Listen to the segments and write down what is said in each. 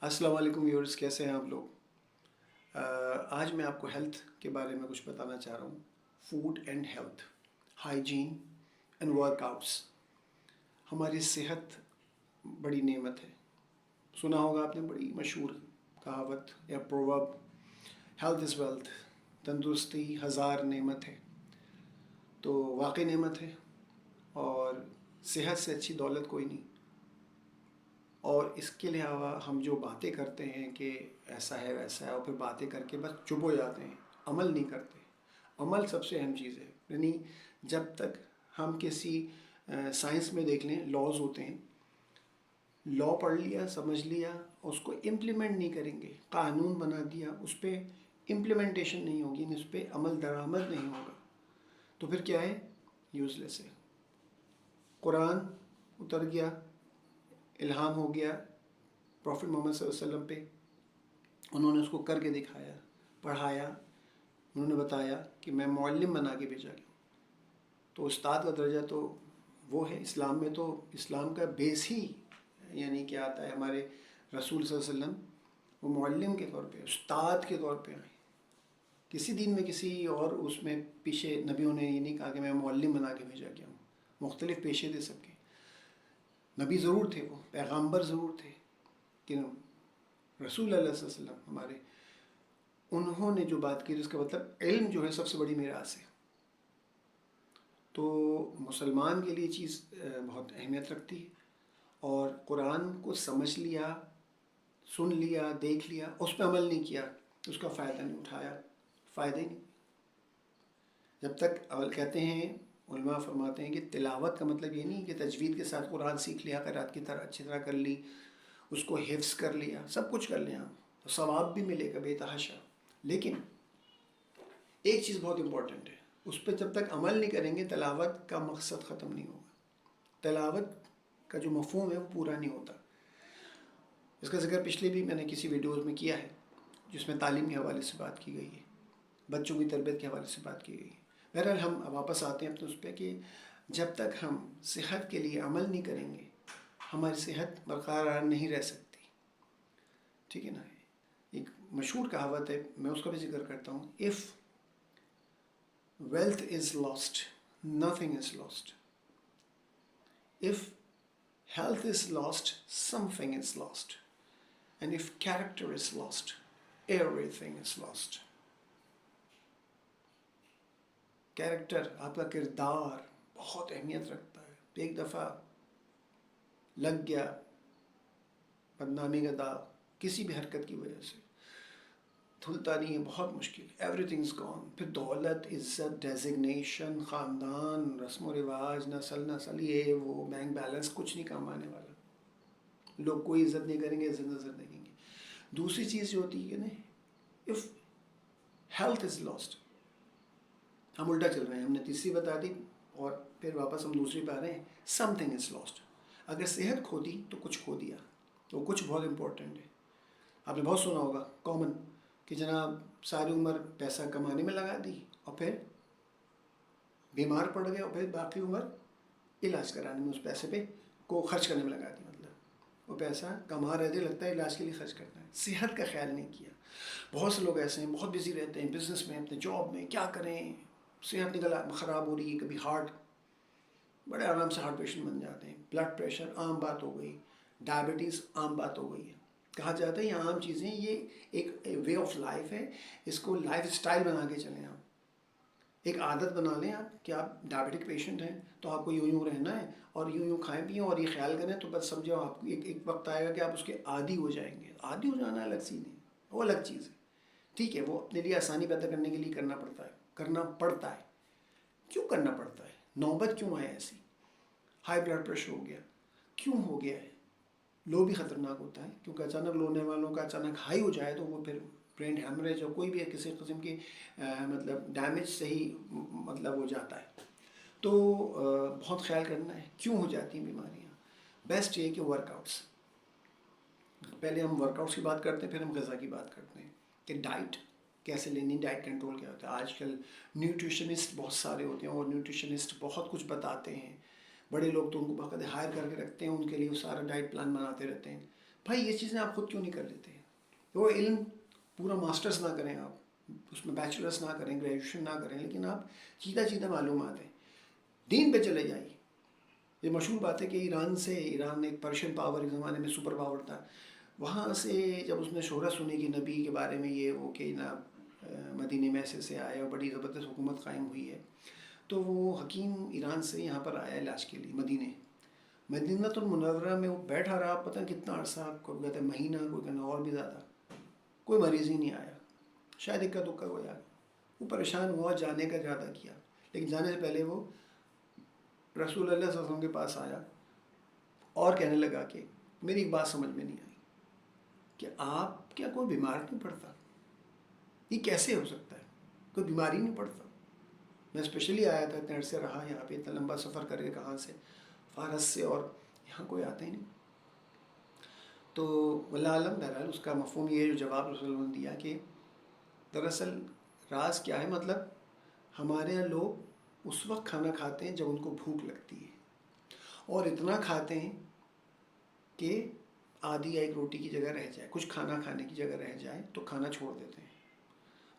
السلام علیکم ویورز، کیسے ہیں آپ لوگ؟ آج میں آپ کو ہیلتھ کے بارے میں کچھ بتانا چاہ رہا ہوں. Food and health, hygiene and work outs. ہماری صحت بڑی نعمت ہے. سنا ہوگا آپ نے بڑی مشہور کہاوت یا پروورب، ہیلتھ از ویلتھ. تندرستی ہزار نعمت ہے. تو واقعی نعمت ہے، اور صحت سے اچھی دولت کوئی نہیں. اور اس کے علاوہ ہم جو باتیں کرتے ہیں کہ ایسا ہے ویسا ہے، اور پھر باتیں کر کے بس چپ ہو جاتے ہیں، عمل نہیں کرتے. عمل سب سے اہم چیز ہے. یعنی جب تک ہم کسی سائنس میں دیکھ لیں، لاز ہوتے ہیں، لا پڑھ لیا، سمجھ لیا، اس کو امپلیمنٹ نہیں کریں گے. قانون بنا دیا، اس پہ امپلیمنٹیشن نہیں ہوگی، اس پہ عمل درآمد نہیں ہوگا، تو پھر کیا ہے؟ یوز لیس ہے. قرآن اتر گیا، الہام ہو گیا پروفٹ محمد صلی اللہ علیہ وسلم پہ، انہوں نے اس کو کر کے دکھایا، پڑھایا، انہوں نے بتایا کہ میں معلم بنا کے بھیجا گیا. تو استاد کا درجہ تو وہ ہے. اسلام میں تو اسلام کا بیس ہی یعنی کیا آتا ہے، ہمارے رسول صلی اللہ علیہ وسلم وہ معلم کے طور پہ، استاد کے طور پہ آئے. کسی دین میں کسی اور اس میں پیچھے نبیوں نے یہ نہیں کہا کہ میں معلم بنا کے بھیجا گیا ہوں. مختلف پیشے تھے سب کے. نبی ضرور تھے، وہ پیغامبر ضرور تھے، کہ رسول اللہ صلی اللہ علیہ وسلم ہمارے، انہوں نے جو بات کی، اس کا مطلب علم جو ہے سب سے بڑی میراث ہے. تو مسلمان کے لیے چیز بہت اہمیت رکھتی ہے. اور قرآن کو سمجھ لیا، سن لیا، دیکھ لیا، اس پہ عمل نہیں کیا، اس کا فائدہ نہیں اٹھایا، فائدہ ہی نہیں. جب تک عمل، کہتے ہیں علماء فرماتے ہیں کہ تلاوت کا مطلب یہ نہیں کہ تجوید کے ساتھ قرآن سیکھ لیا، قرات کی طرح اچھی طرح کر لی، اس کو حفظ کر لیا، سب کچھ کر لیا تو ثواب بھی ملے گا بے تحاشا. لیکن ایک چیز بہت امپورٹنٹ ہے، اس پہ جب تک عمل نہیں کریں گے تلاوت کا مقصد ختم نہیں ہوگا. تلاوت کا جو مفہوم ہے وہ پورا نہیں ہوتا. اس کا ذکر پچھلے بھی میں نے کسی ویڈیوز میں کیا ہے، جس میں تعلیم کے حوالے سے بات کی گئی ہے، بچوں کی تربیت کے حوالے سے بات کی گئی ہے. بہرحال ہم واپس آتے ہیں اپنے اس پہ کہ جب تک ہم صحت کے لیے عمل نہیں کریں گے، ہماری صحت برقرار نہیں رہ سکتی. ٹھیک ہے نا؟ ایک مشہور کہاوت ہے، میں اس کا بھی ذکر کرتا ہوں. If wealth is last, nothing is last. If health is lost, something is lost. And if character is lost, everything is lost. Character, آپ کا کردار بہت اہمیت رکھتا ہے. ایک دفعہ لگ گیا بدنامی کا داغ کسی بھی حرکت کی وجہ سے، دھلتا نہیں ہے، بہت مشکل. Everything is gone. پھر دولت، عزت، ڈیزگنیشن، خاندان، رسم و رواج، نسل، یہ وہ، بینک بیلنس، کچھ نہیں کام آنے والا. لوگ کوئی عزت نہیں کریں گے، عزت نظر دیکھیں گے. دوسری چیز جو ہوتی ہے نا، اف ہیلتھ از لاسٹ، ہم الٹا چل رہے ہیں. ہم نے تیسری بتا دی اور پھر واپس ہم دوسری پہ آ رہے ہیں. Some thing is last. اگر صحت کھو دی تو کچھ کھو دیا. تو کچھ بہت امپورٹنٹ ہے. آپ نے بہت سنا ہوگا کامن کہ جناب ساری عمر پیسہ کمانے میں لگا دی، اور پھر بیمار پڑ گئے، اور پھر باقی عمر علاج کرانے میں اس پیسے پہ کو خرچ کرنے میں لگا دی. مطلب وہ پیسہ کما رہے تھے، لگتا ہے علاج کے لیے خرچ کرنا ہے، صحت کا خیال نہیں کیا. بہت سے لوگ ایسے ہیں، بہت بزی رہتے ہیں بزنس میں، اپنے جاب میں، کیا کریں، صحت نکل خراب ہو رہی ہے. کبھی ہارٹ، بڑے آرام سے ہارٹ پیشنٹ بن جاتے ہیں. بلڈ پریشر عام بات ہو گئی، ڈائبٹیز عام بات ہو گئی ہے. کہا جاتا ہے یہ عام چیزیں، یہ ایک وے آف لائف ہے، اس کو لائف اسٹائل بنا کے چلیں. آپ ایک عادت بنا لیں آپ کہ آپ ڈائبٹک پیشنٹ ہیں تو آپ کو یوں رہنا ہے، اور یوں کھائیں پئیں اور یہ خیال کریں، تو بس سمجھو آپ ایک وقت آئے گا کہ آپ اس کے عادی ہو جائیں گے. عادی ہو جانا الگ سی نہیں، وہ الگ چیز ہے. ٹھیک ہے، وہ اپنے لیے آسانی پیدا کرنے کے لیے کرنا پڑتا ہے. کیوں کرنا پڑتا ہے؟ نوبت کیوں آئے ایسی؟ ہائی بلڈ پریشر ہو گیا، کیوں ہو گیا ہے؟ لو بھی خطرناک ہوتا ہے، کیونکہ اچانک لونے والوں کا اچانک ہائی ہو جائے تو وہ پھر برین ہیمریج اور کوئی بھی کسی قسم کی مطلب ڈیمیج سے ہی مطلب ہو جاتا ہے. تو بہت خیال کرنا ہے کیوں ہو جاتی ہیں بیماریاں. بیسٹ یہ کہ ورک آؤٹس، پہلے ہم ورک آؤٹس کی بات کرتے ہیں، پھر ہم غذا کی بات کرتے ہیں کہ ڈائٹ کیسے لینی، ڈائٹ کنٹرول کیا ہوتا ہے. آج کل نیوٹریشنسٹ بہت سارے ہوتے ہیں، اور نیوٹریشنسٹ بہت کچھ بتاتے ہیں. بڑے لوگ تو ان کو باقاعدہ ہائر کر کے رکھتے ہیں، ان کے لیے وہ سارا ڈائٹ پلان بناتے رہتے ہیں. بھائی یہ چیزیں آپ خود کیوں نہیں کر لیتے؟ وہ علم پورا ماسٹرز نہ کریں آپ، اس میں بیچلرس نہ کریں، گریجویشن نہ کریں، لیکن آپ چیدہ معلومات ہیں، دین پہ چلے جائیے. یہ مشہور بات ہے کہ ایران ایک پرشین پاور ایک زمانے میں سپر پاور تھا، وہاں سے جب اس نے شہرت سنی کہ نبی کے بارے میں یہ وہ کہ نا مدینہ میں سے آئے اور بڑی زبردست حکومت قائم ہوئی ہے، تو وہ حکیم ایران سے یہاں پر آیا علاج کے لیے مدینہ المنورہ میں. وہ بیٹھا رہا پتہ نہیں کتنا عرصہ، کوئی کہتے ہیں مہینہ، کوئی کہنا اور بھی زیادہ، کوئی مریض ہی نہیں آیا. شاید اکا دکا ہو جائے. وہ پریشان ہوا، جانے کا ارادہ کیا، لیکن جانے سے پہلے وہ رسول اللہ صلی اللہ علیہ وسلم کے پاس آیا اور کہنے لگا کہ میری ایک بات سمجھ میں نہیں آئی کہ آپ کیا کوئی بیمار نہیں پڑتا؟ یہ کیسے ہو سکتا ہے؟ کوئی بیماری نہیں پڑتا؟ میں اسپیشلی آیا تھا، اتنے عرصے رہا یہاں پہ، اتنا لمبا سفر کر کے کہاں سے، فارس سے، اور یہاں کوئی آتا ہی نہیں. تو واللہ عالم، بہرحال اس کا مفہوم یہ ہے جو جواب رسول اللہ نے دیا کہ دراصل راز کیا ہے. مطلب ہمارے یہاں لوگ اس وقت کھانا کھاتے ہیں جب ان کو بھوک لگتی ہے، اور اتنا کھاتے ہیں کہ آدھی یا ایک روٹی کی جگہ رہ جائے، کچھ کھانا کھانے کی جگہ رہ جائے تو کھانا چھوڑ دیتے ہیں.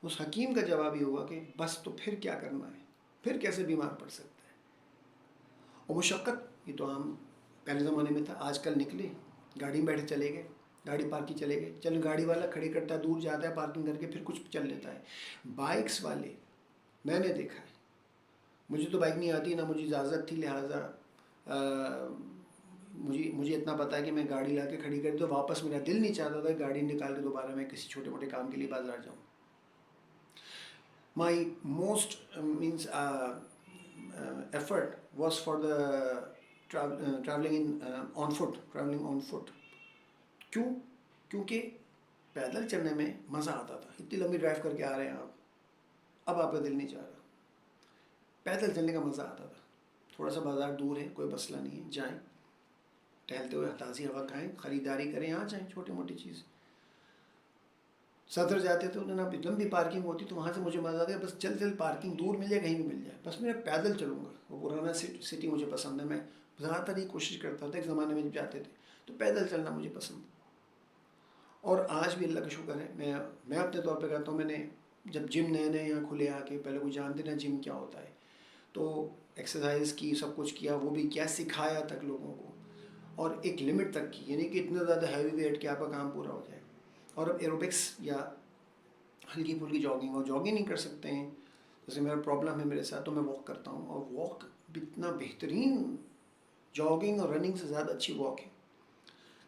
اس حکیم کا جواب یہ ہوا کہ بس تو پھر کیا کرنا ہے، پھر کیسے بیمار پڑ سکتا ہے. اور مشقت یہ تو عام پہلے زمانے میں تھا. آج کل نکلے گاڑی میں بیٹھے چلے گئے، گاڑی پارک کی چلے گئے، چلو گاڑی والا کھڑی کرتا ہے، دور جاتا ہے پارکنگ کر کے، پھر کچھ چل لیتا ہے. بائکس والے میں نے دیکھا ہے، مجھے تو بائک نہیں آتی، نہ مجھے اجازت تھی، لہٰذا مجھے اتنا پتا ہے کہ میں گاڑی لا کے کھڑی کر تو واپس میرا دل نہیں چاہتا تھا گاڑی نکال کے دوبارہ میں کسی چھوٹے موٹے کام کے لیے بازار جاؤں. My most means effort was for the travelling on foot. کیونکہ پیدل چلنے میں مزہ آتا تھا. اتنی لمبی ڈرائیو کر کے آ رہے ہیں آپ، اب آپ کا دل نہیں چاہ رہا. پیدل چلنے کا مزہ آتا تھا. تھوڑا سا بازار دور ہے، کوئی مسئلہ نہیں ہے، جائیں ٹہلتے ہوئے تازی ہوا کھائیں، خریداری کریں، آ جائیں، چھوٹی موٹی چیز. صدر جاتے تھے، انہوں نے لمبی پارکنگ ہوتی تو وہاں سے مجھے مزہ آتا ہے، بس چل پارکنگ دور مل جائے، کہیں بھی مل جائے، بس میں پیدل چلوں گا. وہ پرانا سٹی مجھے پسند ہے. میں زیادہ تر یہ کوشش کرتا تھا، ایک زمانے میں جب جاتے تھے تو پیدل چلنا مجھے پسند. اور آج بھی اللہ کا شکر ہے، میں اپنے طور پہ کہتا ہوں، میں نے جب جم نئے یہاں کھلے آ کے، پہلے کوئی جانتے نا جم کیا ہوتا ہے، تو ایکسرسائز کی، سب کچھ کیا، وہ بھی کیا سکھایا تک لوگوں کو، اور ایک لمٹ تک کی، یعنی کہ اتنا زیادہ ہیوی ویٹ کہ آپ کا کام پورا ہو جائے. اور اب ایروبکس یا ہلکی پھلکی جاگنگ، اور جاگنگ نہیں کر سکتے ہیں، جیسے میرا پرابلم ہے میرے ساتھ، تو میں واک کرتا ہوں. اور واک اتنا بہترین، جاگنگ اور رننگ سے زیادہ اچھی واک ہے.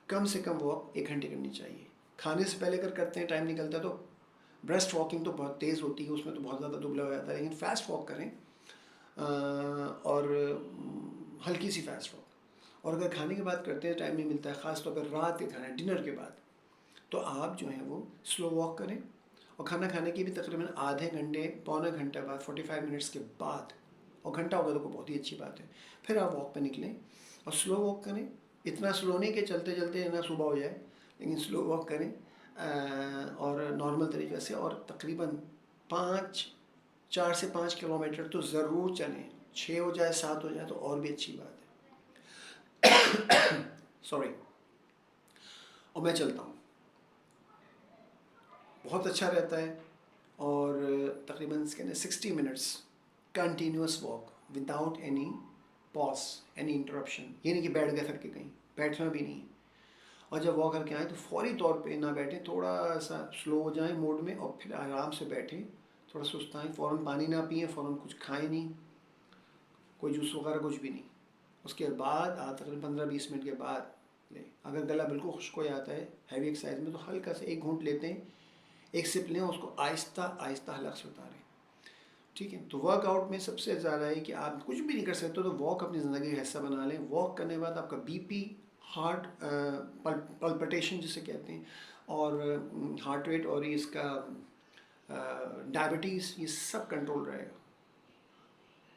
کم سے کم واک 1 گھنٹے کرنی چاہیے. کھانے سے پہلے اگر کرتے ہیں، ٹائم نکلتا ہے، تو بریسٹ واکنگ تو بہت تیز ہوتی ہے، اس میں تو بہت زیادہ دبلا ہو جاتا ہے، لیکن فاسٹ واک کریں، اور ہلکی سی فاسٹ واک. اور اگر کھانے کی بات کرتے ہیں، ٹائم نہیں ملتا ہے، خاص طور پر رات کے کھانے، ڈنر کے بعد، تو آپ جو ہیں وہ سلو واک کریں. اور کھانا کھانے کی بھی تقریباً آدھے گھنٹے، پونا گھنٹہ بعد، 45 منٹس کے بعد، اور گھنٹہ ہوگا تو بہت ہی اچھی بات ہے، پھر آپ واک پہ نکلیں اور سلو واک کریں. اتنا سلو نہیں کہ چلتے چلتے نا صبح ہو جائے، لیکن سلو واک کریں اور نارمل طریقے سے. اور تقریباً 4 سے 5 کلومیٹر تو ضرور چلیں. 6 ہو جائے، 7 ہو جائے تو اور بھی اچھی بات ہے. سوری. اور میں چلتا ہوں، بہت اچھا رہتا ہے. اور تقریباً 60 minutes continuous walk without any pause, any interruption. یہ نہیں کہ بیٹھ گئے تھک کے، کہیں بیٹھنا بھی نہیں. اور جب واک کر کے آئیں تو فوری طور پہ نہ بیٹھیں، تھوڑا سا سلو ہو جائیں موڈ میں، اور پھر آرام سے بیٹھیں، تھوڑا سستائیں، فوراً پانی نہ پئیں، فوراً کچھ کھائیں نہیں، کوئی جوس وغیرہ کچھ بھی نہیں. اس کے بعد تقریباً 15-20 منٹ کے بعد لیں. اگر گلا بالکل خشک ہو جاتا ہے ہیوی ایکسرسائز میں، تو ہلکا سے 1 گھونٹ لیتے ہیں، 1 سپ لیں، اس کو آہستہ آہستہ حلق سے اتاریں. ٹھیک ہے. تو ورک آؤٹ میں سب سے زیادہ ہے کہ آپ کچھ بھی نہیں کر سکتے تو واک اپنی زندگی کا حصہ بنا لیں. واک کرنے کے بعد آپ کا بی پی، ہارٹ پلپٹیشن جسے کہتے ہیں، اور ہارٹ ریٹ، اور اس کا ڈائبٹیز، یہ سب کنٹرول رہے گا.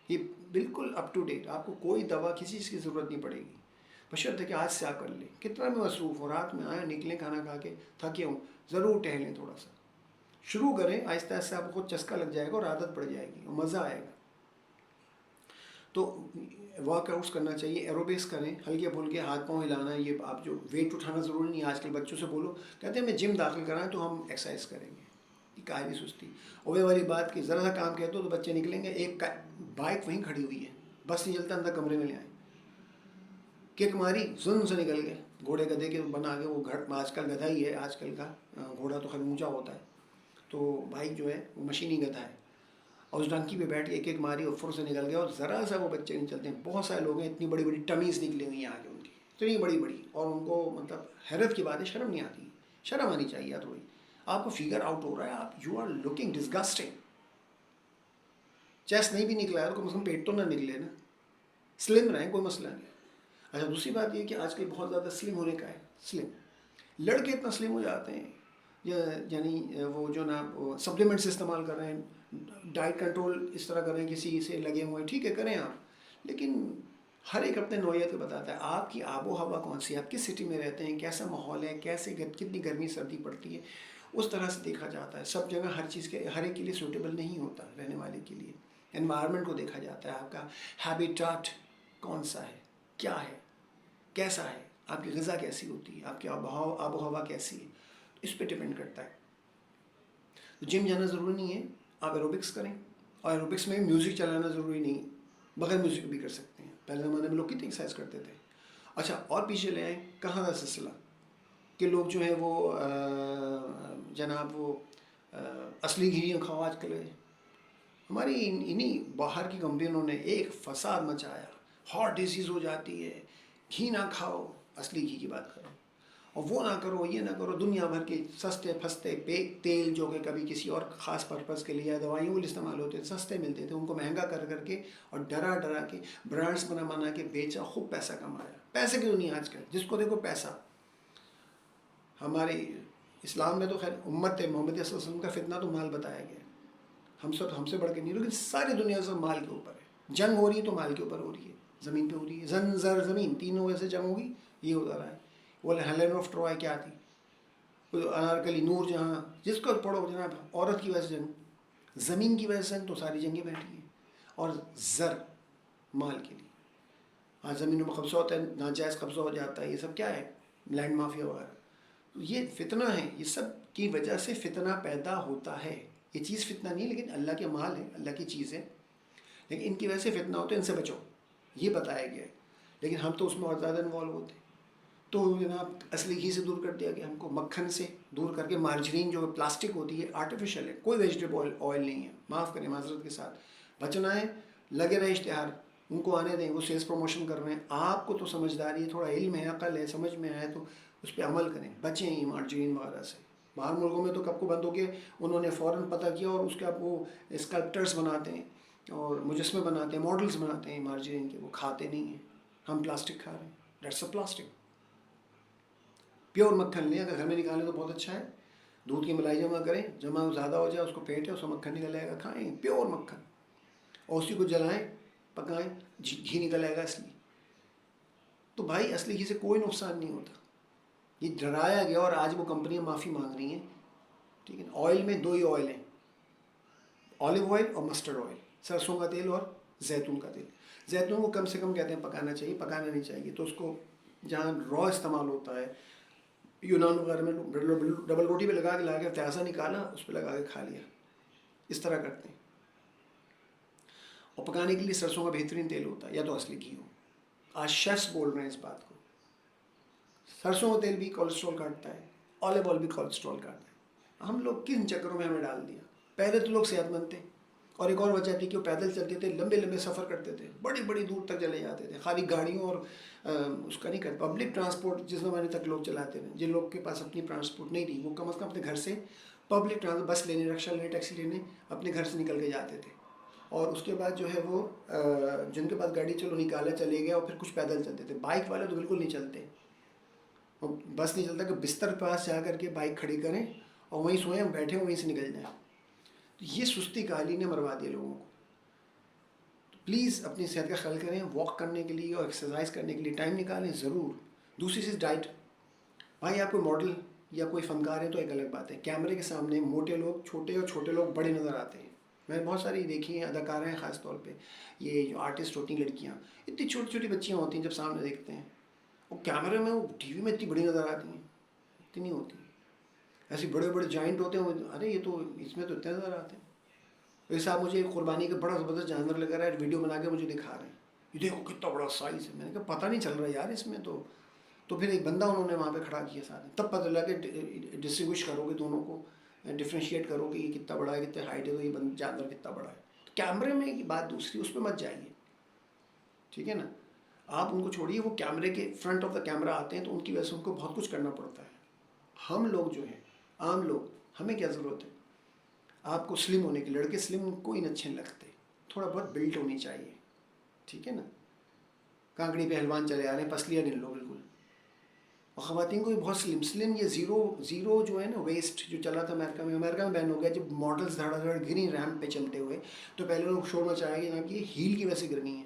یہ بالکل اپ ٹو ڈیٹ. آپ کو کوئی دوا کسی چیز کی ضرورت نہیں پڑے گی، بشرطے کہ آج سے آپ کر لیں. کتنا بھی مصروف ہو، رات میں آئیں، نکلیں، کھانا کھا کے تھکے ہوں، ضرور ٹہلیں، تھوڑا سا شروع کریں. آہستہ آہستہ آپ کو خود چسکا لگ جائے گا اور عادت پڑ جائے گی اور مزہ آئے گا. تو ورک آؤٹس کرنا چاہیے, ایروبکس کریں, ہلکے پھلکے ہاتھ پاؤں ہلانا. یہ آپ جو ویٹ اٹھانا ضروری نہیں ہے. آج کل بچوں سے بولو, کہتے ہیں ہمیں جم داخل کرائیں تو ہم ایکسرسائز کریں گے. یہ کاہلی سستی. اور وہ والی بات کہ ذرا سا کام کہتے ہو تو بچے نکلیں گے. ایک بائک وہیں کھڑی ہوئی ہے, بس نہیں چلتا, اندر کمرے میں لے آئیں, کک ماری, زن سے نکل گئے. گھوڑے گدھے کے بنا کے, وہ آج کل گدھا ہی ہے آج کل کا, گھوڑا تو خیر اونچا ہوتا ہے, تو بائک جو ہے وہ مشینی گدھا ہے. اور اس ڈنکی پہ بیٹھ کے ایک ماری اور فر سے نکل گیا, اور ذرا سا وہ بچے نہیں چلتے ہیں. بہت سارے لوگ ہیں اتنی بڑی بڑی ٹمیز نکلی ہوئی ہیں آگے ان کی, اتنی بڑی بڑی, اور ان کو مطلب حیرت کی بات ہے, شرم نہیں آتی. شرم آنی چاہیے یار تھوڑی. آپ کو فگر آؤٹ ہو رہا ہے, آپ you are looking disgusting. Chest نہیں بھی نکلا ہے تو کم از کم پیٹ تو نہ نکلے نا. سلم رہیں, کوئی مسئلہ نہیں. اچھا, دوسری بات یہ کہ آج کل بہت زیادہ سلم ہونے کا ہے. سلم لڑکے اتنا سلم ہو جاتے ہیں, یعنی وہ جو نا سپلیمنٹس استعمال کر رہے ہیں, ڈائٹ کنٹرول اس طرح کر رہے ہیں, کسی سے لگے ہوئے ہیں, ٹھیک ہے کریں آپ, لیکن ہر ایک اپنے نوعیت کو بتاتا ہے. آپ کی آب و ہوا کون سی ہے, آپ کس سٹی میں رہتے ہیں, کیسا ماحول ہے, کیسے کتنی گرمی سردی پڑتی ہے, اس طرح سے دیکھا جاتا ہے. سب جگہ ہر چیز کے ہر ایک کے لیے سوٹیبل نہیں ہوتا رہنے والے کے لیے. انوائرمنٹ کو دیکھا جاتا ہے, آپ کا ہیبیٹاٹ کون سا ہے, کیا ہے, کیسا ہے, آپ کی غذا کیسی ہوتی ہے, آپ کی آب و ہوا کیسی ہے, اس پہ ڈپینڈ کرتا ہے. تو جم جانا ضروری نہیں ہے, آپ ایروبکس کریں. اور ایروبکس میں میوزک چلانا ضروری نہیں, بغیر میوزک بھی کر سکتے ہیں. پہلے زمانے میں لوگ کتنی ایکسرسائز کرتے تھے. اچھا, اور پیچھے لے آئیں کہاں کا سلسلہ کہ لوگ جو ہیں وہ جناب وہ اصلی گھی کھاؤ. آج کل ہماری انہی باہر کی کمپنیوں نے ایک فساد مچایا, ہارٹ ڈیزیز ہو جاتی ہے, گھی نہ کھاؤ, اصلی گھی کی بات کرو, اور وہ نہ کرو, یہ نہ کرو. دنیا بھر کے سستے پھستے بیک تیل جو کہ کبھی کسی اور خاص پرپز کے لیے دوائیوں کے لیے استعمال ہوتے تھے, سستے ملتے تھے, ان کو مہنگا کر کر کے اور ڈرا ڈرا کے برانڈس بنا کے بیچا, خوب پیسہ کمایا. پیسے کیوں نہیں آج کل, جس کو دیکھو پیسہ. ہمارے اسلام میں تو خیر امت محمد صلی اللہ علیہ وسلم کا فتنہ تو مال بتایا گیا ہے. ہم سے بڑھ کے نہیں, لیکن ساری دنیا سے مال کے اوپر ہے. جنگ ہو رہی ہے تو مال کے اوپر ہو رہی ہے, زمین پہ ہو رہی ہے. زن زر زمین, تینوں وجہ سے جنگ ہوگی, یہ ہوتا رہا ہے. وہ ہیلن آف ٹروائے کیا تھی, انارکلی, نور جہاں, جس کو پڑھو جناب, عورت کی وجہ سے جنگ, زمین کی وجہ سے جنگ, تو ساری جنگیں بیٹھی ہیں. اور زر مال کے لیے, آج زمینوں میں قبضہ ہوتا ہے, ناجائز قبضہ ہو جاتا ہے. یہ سب کیا ہے, لینڈ مافیا وغیرہ. یہ فتنہ ہے, یہ سب کی وجہ سے فتنہ پیدا ہوتا ہے. یہ چیز فتنہ نہیں, لیکن اللہ کے مال ہے, اللہ کی چیز ہے, لیکن ان کی وجہ سے فتنہ ہوتا ہے. ان سے بچو, یہ بتایا گیا ہے. لیکن ہم تو اس میں اور زیادہ انوالو ہوتے ہیں. تو جناب اصلی گھی سے دور کر دیا گیا ہم کو, مکھن سے دور کر کے. مارجرین جو پلاسٹک ہوتی ہے, آرٹیفیشیل ہے, کوئی ویجیٹیبل آئل نہیں ہے, معاف کریں معذرت کے ساتھ. بچنا ہے, لگے رہے اشتہار, ان کو آنے دیں, وہ سیلس پروموشن کر رہے ہیں. آپ کو تو سمجھداری ہے, تھوڑا علم ہے, عقل ہے, سمجھ میں آئے تو اس پہ عمل کریں, بچیں یہ مارجرین وغیرہ سے. باہر ملکوں میں تو کب کو بند ہو کے انہوں نے فوراً پتہ کیا, اور اس کے اب وہ اسکلپٹرس بناتے ہیں اور مجسمے بناتے ہیں, ماڈلس بناتے ہیں مارجرین کے. وہ کھاتے نہیں ہیں, ہم پلاسٹک کھا رہے ہیں. That's a plastic. پیور مکھن لیں, اگر گھر میں نکالیں تو بہت اچھا ہے. دودھ کی ملائی جمع کریں, جمع زیادہ ہو جائے اس کو پھینٹیں, اس کو مکھن نکل آئے گا, کھائیں پیور مکھن. اور اسی کو جلائیں, پکائیں, گھی نکل آئے گا اصلی. تو بھائی اصلی گھی سے کوئی نقصان نہیں ہوتا. یہ ڈرایا گیا, اور آج وہ کمپنیاں معافی مانگ رہی ہیں. ٹھیک ہے, آئل میں دو ہی آئل ہیں, آلیو آئل اور مسٹرڈ آئل, سرسوں کا تیل اور زیتون کا تیل. زیتون کو کم سے کم کہتے ہیں پکانا چاہیے, پکانا نہیں چاہیے. تو اس کو جہاں را استعمال ہوتا ہے, یونان وغیرہ میں ڈبل روٹی پہ لگا کے لا کے پیاسا نکالا, اس پہ لگا کے کھا لیا, اس طرح کرتے ہیں. اور پکانے کے لیے سرسوں کا بہترین تیل ہوتا ہے, یا تو اصلی گھی ہو. آج شیفس بول رہے ہیں اس بات کو. سرسوں کا تیل بھی کولیسٹرول کاٹتا ہے, آلیو آئل بھی کولیسٹرول کاٹتا ہے. ہم لوگ کن چکروں میں ہمیں ڈال دیا. پہلے تو لوگ صحت مند تھے, اور ایک اور وجہ تھی کہ وہ پیدل چلتے تھے, لمبے لمبے سفر کرتے تھے, بڑی بڑی دور تک چلے جاتے تھے. خالی گاڑیوں اور اس کا نہیں کرتے. پبلک ٹرانسپورٹ جس زمانے تک لوگ چلاتے تھے, جن لوگ کے پاس اپنی ٹرانسپورٹ نہیں تھی, وہ کم از کم اپنے گھر سے پبلک ٹرانسپورٹ, بس لینے, رکشہ لینے, ٹیکسی لینے اپنے گھر سے نکل کے جاتے تھے. اور اس کے بعد جو ہے وہ جن کے پاس گاڑی چلو نکالا چلے گئے, اور پھر کچھ پیدل چلتے تھے. بائک والے تو بالکل نہیں چلتے, اور بس نہیں چلتا کہ بستر پاس جا کر کے بائک کھڑی کریں اور وہیں سوئیں, بیٹھیں وہیں سے نکل جائیں. تو یہ سستی کالی نے مروا دیا لوگوں کو. تو پلیز اپنی صحت کا خیال کریں, واک کرنے کے لیے اور ایکسرسائز کرنے کے لیے ٹائم نکالیں ضرور. دوسری چیز ڈائٹ. بھائی آپ کوئی ماڈل یا کوئی فنکار ہے تو ایک الگ بات ہے, کیمرے کے سامنے موٹے لوگ چھوٹے اور چھوٹے لوگ بڑے نظر آتے ہیں. میں نے بہت ساری دیکھی ہیں اداکارہ ہیں، خاص طور پہ یہ جو آرٹسٹ ہوتی ہیں لڑکیاں، اتنی چھوٹی چھوٹی بچیاں ہوتی ہیں جب سامنے دیکھتے ہیں وہ کیمرے میں، وہ ٹی وی میں اتنی بڑی نظر آتی ہیں، اتنی ہوتی ہیں. ایسے بڑے بڑے جائنٹ ہوتے ہیں، ارے یہ تو اس میں تو اتنے نظر آتے ہیں. ویسے آپ مجھے قربانی کا بڑا زبردست جانور لگ رہا ہے، ویڈیو بنا کے مجھے دکھا رہے ہیں، یہ دیکھو کتنا بڑا سائز ہے. میں نے کہا پتہ نہیں چل رہا یار اس میں تو پھر ایک بندہ انہوں نے وہاں پہ کھڑا کیا ساتھ، تب پتہ لگا کہ ڈسٹنگوش کرو گے دونوں کو، ڈفرینشیٹ کرو کہ یہ کتنا بڑا ہے، کتنا ہائٹ ہے، تو یہ جانور کتنا بڑا ہے. تو کیمرے میں کی بات دوسری، اس پہ مت جائیے، ٹھیک ہے نا. آپ ان کو چھوڑیے، وہ کیمرے کے فرنٹ آف دا کیمرہ آتے ہیں تو ان کی وجہ سے ان کو بہت کچھ کرنا پڑتا ہے. ہم لوگ جو ہیں عام لوگ، ہمیں کیا ضرورت ہے؟ آپ کو سلم ہونے کے، لڑکے سلم کوئی نہ اچھے لگتے، تھوڑا بہت بلٹ ہونی چاہیے، ٹھیک ہے نا. کانکڑی پہلوان چلے آ رہے ہیں، پسلیاں نہیں لو بالکل. اور خواتین کو بھی بہت سلم یہ زیرو جو ہے نا ویسٹ جو چلا تھا امریکہ میں بین ہو گیا. جب ماڈلس دھڑا دھڑ گری ریمپ پہ چلتے ہوئے تو پہلے لوگ شور مچایا کہ یہ ہیل کی وجہ سے گرنی ہے.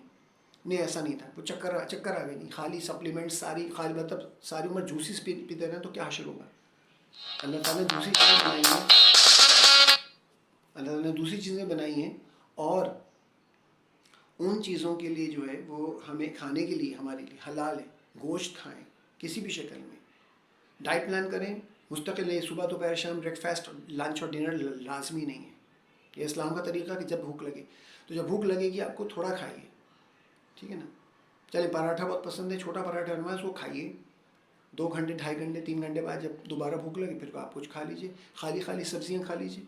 نہیں، ایسا نہیں تھا. وہ چکر آ گئی نہیں، خالی سپلیمنٹ ساری، خالی مطلب ساری عمر جوسیز پیتے رہے تو کیا حاصل ہوگا. اللہ تعالیٰ نے دوسری چیزیں بنائی ہیں، اللہ تعالیٰ نے دوسری چیزیں بنائی ہیں، اور ان چیزوں کے لیے جو ہے وہ ہمیں کھانے کے لیے ہمارے لیے حلال ہے. گوشت کھائیں کسی بھی شکل میں، ڈائٹ پلان کریں مستقل نہیں، صبح دوپہر شام بریک فاسٹ لنچ اور ڈنر لازمی نہیں ہے. یہ اسلام کا طریقہ کہ جب بھوک لگے تو جب بھوک لگے گی آپ کو تھوڑا کھائیے، ٹھیک ہے نا. چلے پراٹھا بہت پسند ہے، چھوٹا پراٹھا بنوا اس کو کھائیے، 2 گھنٹے 2.5 گھنٹے 3 گھنٹے بعد جب دوبارہ بھوک لگے پھر آپ کچھ کھا لیجیے. خالی سبزیاں کھا لیجیے،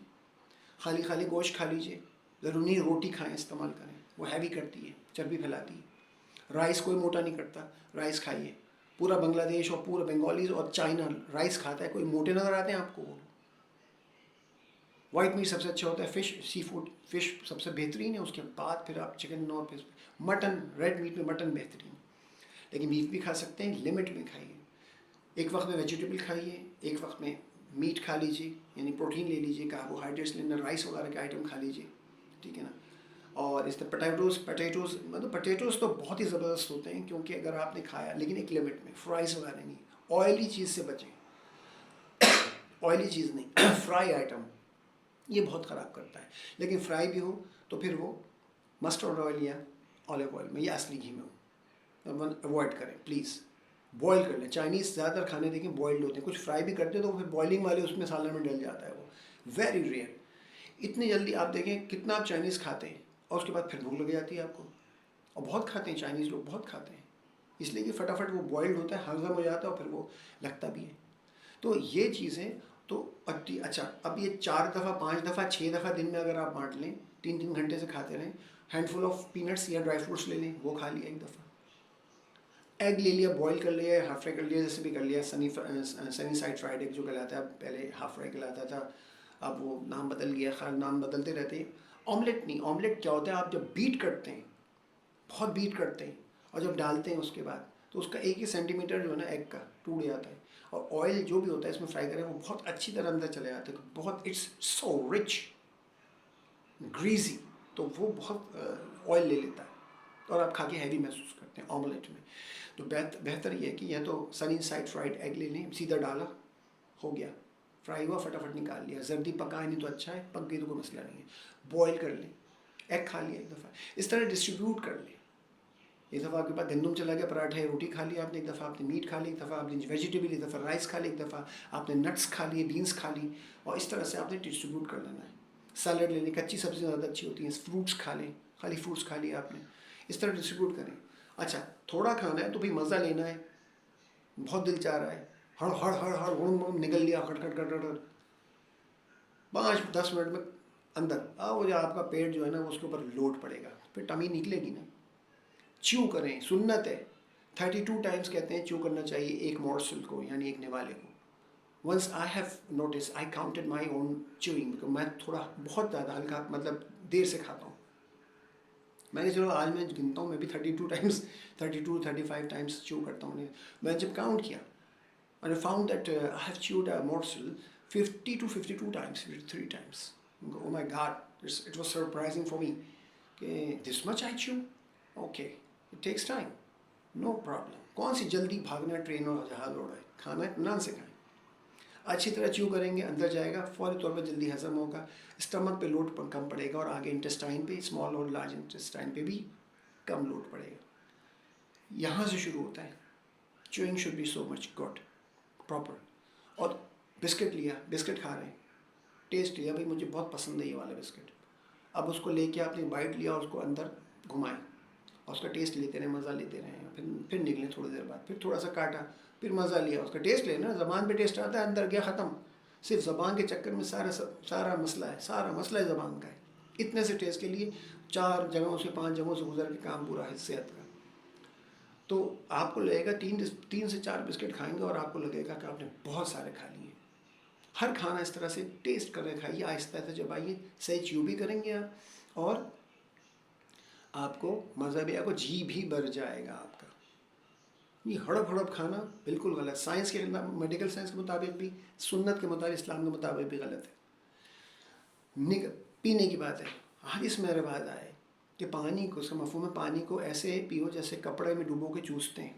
خالی گوشت کھا لیجیے. ضروری نہیں روٹی کھائیں، استعمال کریں، وہ ہیوی کرتی ہے، چربی پھیلاتی ہے. رائس کوئی موٹا نہیں کرتا، رائس کھائیے. پورا بنگلہ دیش اور پورا بنگالیز اور چائنا رائس کھاتا ہے، کوئی موٹے نظر آتے ہیں آپ کو؟ وائٹ میٹ سب سے اچھا ہوتا ہے، فش، سی فوڈ، فش سب سے بہترین ہے. اس کے بعد پھر آپ چکن اور پھر مٹن، ریڈ میٹ میں مٹن بہترین. لیکن بیف بھی کھا سکتے ہیں، لمٹ میں کھائیے. ایک وقت میں ویجیٹیبل کھائیے، ایک وقت میں میٹ کھا لیجیے، یعنی پروٹین لے لیجیے، کاربوہائیڈریٹس لینا، رائس وغیرہ کے آئٹم کھا لیجیے، ٹھیک ہے نا. اور اس طرح پٹیٹوز مطلب پٹیٹوز تو بہت ہی زبردست ہوتے ہیں، کیونکہ اگر آپ نے کھایا، لیکن ایک لمٹ میں، فرائز وغیرہ نہیں. آئلی چیز سے بچیں، آئلی چیز نہیں فرائی آئٹم یہ بہت خراب کرتا ہے. لیکن فرائی بھی ہو تو پھر وہ مسٹرڈ آئل یا آلیو آئل میں یا اصلی گھی میں ہو، اوائڈ کریں پلیز. بوائل کر لیں. چائنیز زیادہ تر کھانے دیکھیں بوائلڈ ہوتے ہیں، کچھ فرائی بھی کرتے ہیں تو پھر بوائلنگ والے اس میں سالن میں ڈل جاتا ہے، وہ ویری ریئر. اتنی جلدی آپ دیکھیں کتنا آپ چائنیز کھاتے ہیں اور اس کے بعد پھر بھوک لگ جاتی ہے آپ کو. اور بہت کھاتے ہیں چائنیز لوگ، بہت کھاتے ہیں، اس لیے کہ فٹافٹ وہ بوائلڈ ہوتا ہے، ہضم ہو جاتا ہے اور پھر وہ لگتا بھی ہے. تو یہ چیزیں تو اچھا. اب یہ 4 دفعہ 5 دفعہ 6 دفعہ دن میں اگر آپ بانٹ لیں، 3 گھنٹے سے کھاتے رہیں. ہینڈ فل آف پینٹس یا ڈرائی فروٹس لے لیں، وہ کھا لیا ایک دفعہ. ایگ لے لیا، بوائل کر لیا، ہاف فرائی کر لیا، جیسے بھی کر لیا. سنی سائڈ فرائڈ ایگ جو کہلاتا ہے، پہلے ہاف فرائی کہلاتا تھا، اب وہ نام بدل گیا، خیر نام بدلتے رہتے ہیں. آملیٹ نہیں، آملیٹ کیا ہوتا ہے، آپ جب بیٹ کرتے ہیں، بہت بیٹ کرتے ہیں اور جب ڈالتے ہیں اس کے بعد تو اس کا 1 سینٹی میٹر جو ہے نا ایگ کا ٹوٹ جاتا ہے. اور آئل جو بھی ہوتا ہے اس میں فرائی کریں وہ بہت اچھی طرح اندر چلے جاتے ہیں، بہت اٹس سو رچ گریزی، تو وہ بہت آئل لے لیتا ہے اور آپ کھا کے ہیوی محسوس کرتے ہیں آملیٹ میں. تو بہتر یہ ہے کہ یا تو سنی سائڈ فرائڈ ایگ لے لیں، سیدھا ڈالا، ہو گیا، فرائی ہوا، فٹافٹ نکال لیا. زردی پکا نہیں تو اچھا ہے، پک گئی تو کوئی مسئلہ نہیں ہے. بوائل کر لیں، ایگ کھا لیا ایک دفعہ. اس طرح ڈسٹریبیوٹ کر لیں. ایک دفعہ آپ کے پاس گندم چلا گیا، پراٹھے روٹی کھا لیا آپ نے، ایک دفعہ آپ نے میٹ کھا لی، ایک دفعہ آپ نے ویجیٹیبل، ایک دفعہ رائس کھا لی، ایک دفعہ آپ نے نٹس کھا لیے، بینس کھا لی. اور اس طرح سے آپ نے ڈسٹریبیوٹ کر لینا ہے. سیلڈ لے لیں، کچی سبزیاں زیادہ اچھی ہوتی ہیں. فروٹس کھا لیں، خالی فروٹس کھا لیا آپ نے. اس طرح ڈسٹریبیوٹ کریں. اچھا تھوڑا کھانا ہے تو بھی مزہ لینا ہے، بہت دل چاہ رہا ہے، ہڑ ہڑ ہڑ ہڑ ہڑ نکل لیا، کھٹ کھٹ کھٹ کھٹ، 5-10 منٹ میں اندر وہ جو آپ کا پیٹ جو ہے نا اس کے اوپر لوڈ پڑے گا، پھر ٹمی نکلے گی نا. چیو کریں، سنت ہے. 32 ٹائمس کہتے ہیں چیو کرنا چاہیے ایک مورسل کو، یعنی ایک نوالے کو. Once I have notice, I counted my own chewing. میں تھوڑا بہت زیادہ ہلکا مطلب دیر سے کھاتا ہوں. میں نے چلو آج میں گنتا ہوں، میں بھی 32 ٹائمس 35 ٹائمس چیو کرتا ہوں. میں جب کاؤنٹ کیا and I found that I have chewed a morsel 50 to 52 times, 53 times. Oh my God, it was surprising for me. Okay, this much I chew? Okay, it takes time. No problem. کون سی جلدی بھاگنا train اور جہاز اڑا ہے، کھانا ہے اطمینان سے کھائیں. اچھی طرح چیو کریں گے اندر جائے گا, فوری طور پہ جلدی ہضم ہوگا, اسٹمک پہ لوڈ کم پڑے گا, اور آگے انٹسٹائن پہ, اسمال اور لارج انٹسٹائن پہ بھی کم لوڈ پڑے گا. یہاں سے شروع ہوتا ہے. Chewing should be so much good, proper. اور بسکٹ لیا, بسکٹ کھا رہے ہیں, ٹیسٹ لیا, بھائی مجھے بہت پسند ہے یہ والا بسکٹ. اب اس کو لے کے آپ نے بائٹ لیا اور اس کو اندر گھمائیں, اور اس کا ٹیسٹ لیتے رہیں, مزہ لیتے رہیں, پھر نکلیں تھوڑی دیر بعد, پھر تھوڑا سا کاٹا, پھر مزہ لیا, اس کا ٹیسٹ لینا. زبان پہ ٹیسٹ آتا ہے, اندر گیا, ختم. صرف زبان کے چکر میں سارا مسئلہ ہے, سارا مسئلہ ہے زبان کا ہے. اتنے سے ٹیسٹ کے لیے 4 جگہوں سے 5 جگہوں سے گزر کے کام پورا ہے صحت کا. تو آپ کو لگے گا 3 سے 4 بسکٹ کھائیں گے اور آپ کو لگے گا کہ آپ نے بہت سارے کھا لیے. ہر کھانا اس طرح سے ٹیسٹ کر کے کھائیے, آہستہ آہستہ جب آئیے صحیح چیو بھی کریں گے آپ, اور آپ کو مزہ بھی آئے گا, جی بھی بھر جائے گا آپ کا. یہ ہڑپ کھانا بالکل غلط, سائنس کے میڈیکل سائنس کے مطابق بھی, سنت کے مطابق, اسلام کے مطابق بھی غلط ہے. پینے کی بات ہے, حدیث میں روایت آئے کہ پانی کو, اس کا مفہوم ہے, پانی کو ایسے پیو جیسے کپڑے میں ڈبو کے چوستے ہیں.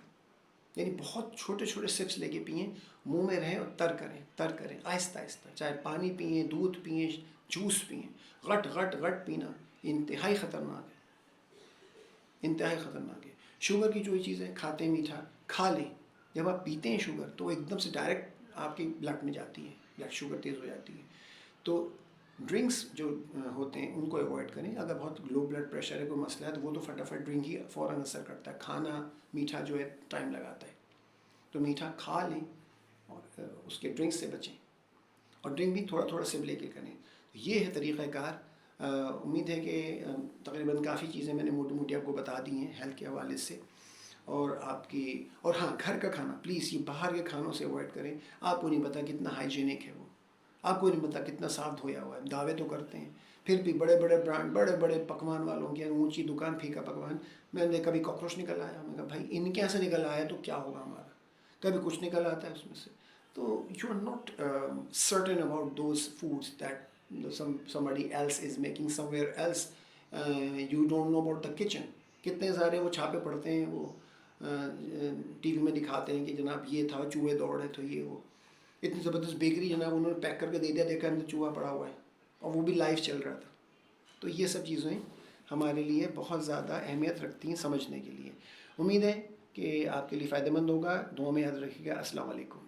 یعنی بہت چھوٹے چھوٹے سپس لے کے پئیں, منہ میں رہیں اور تر کریں آہستہ آہستہ. چاہے پانی پئیں, دودھ پئیں, جوس پئیں, غٹ پینا انتہائی خطرناک ہے, انتہائی خطرناک ہے. شوگر کی جو چیزیں کھاتے ہیں, میٹھا کھا لیں, جب آپ پیتے ہیں شوگر تو ایک دم سے ڈائریکٹ آپ کی بلڈ میں جاتی ہے, بلڈ شوگر تیز ہو جاتی ہے. تو ڈرنکس جو ہوتے ہیں ان کو اوائڈ کریں. اگر بہت لو بلڈ پریشر ہے, کوئی مسئلہ ہے, تو وہ تو فٹافٹ ڈرنک ہی فوراً اثر کرتا ہے. کھانا میٹھا جو ہے ٹائم لگاتا ہے, تو میٹھا کھا لیں اور اس کے ڈرنک سے بچیں, اور ڈرنک بھی تھوڑا تھوڑا سب لے کے کریں. یہ ہے طریقہ کار. امید ہے کہ تقریباً کافی چیزیں میں نے موٹی موٹی آپ کو بتا دی ہیں ہیلتھ کے حوالے سے. اور آپ کی, اور ہاں, گھر کا کھانا پلیز, یہ باہر کے کھانوں سے اوائڈ کریں. آپ کو نہیں پتہ کتنا ہائیجینک ہے وہ, آپ کو نہیں پتہ کتنا صاف دھویا ہوا ہے. دعوے تو کرتے ہیں, پھر بھی بڑے بڑے برانڈ, بڑے بڑے پکوان والوں کی اونچی دکان, پھیکا پکوان. میں نے کبھی کاکروچ نکل آیا, میں کہا بھائی ان کے یہاں سے نکل آیا تو کیا ہوگا ہمارا. کبھی کچھ نکل آتا ہے اس میں سے. تو you are not certain about those foods that somebody else is making somewhere else. You don't know about the kitchen. کتنے سارے وہ چھاپے پڑتے ہیں, وہ ٹی وی میں دکھاتے ہیں کہ جناب یہ تھا, چوہے دوڑ ہے, تو یہ وہ اتنی زبردست بیکری جناب انہوں نے پیک کر کے دے دیا, دیکھا اندر چوہا پڑا ہوا ہے, اور وہ بھی لائیو چل رہا تھا. تو یہ سب چیزیں ہمارے لیے بہت زیادہ اہمیت رکھتی ہیں سمجھنے کے لیے. امید ہے کہ آپ کے لیے فائدہ مند ہوگا. دعا میں یاد رکھیے گا. السلام علیکم.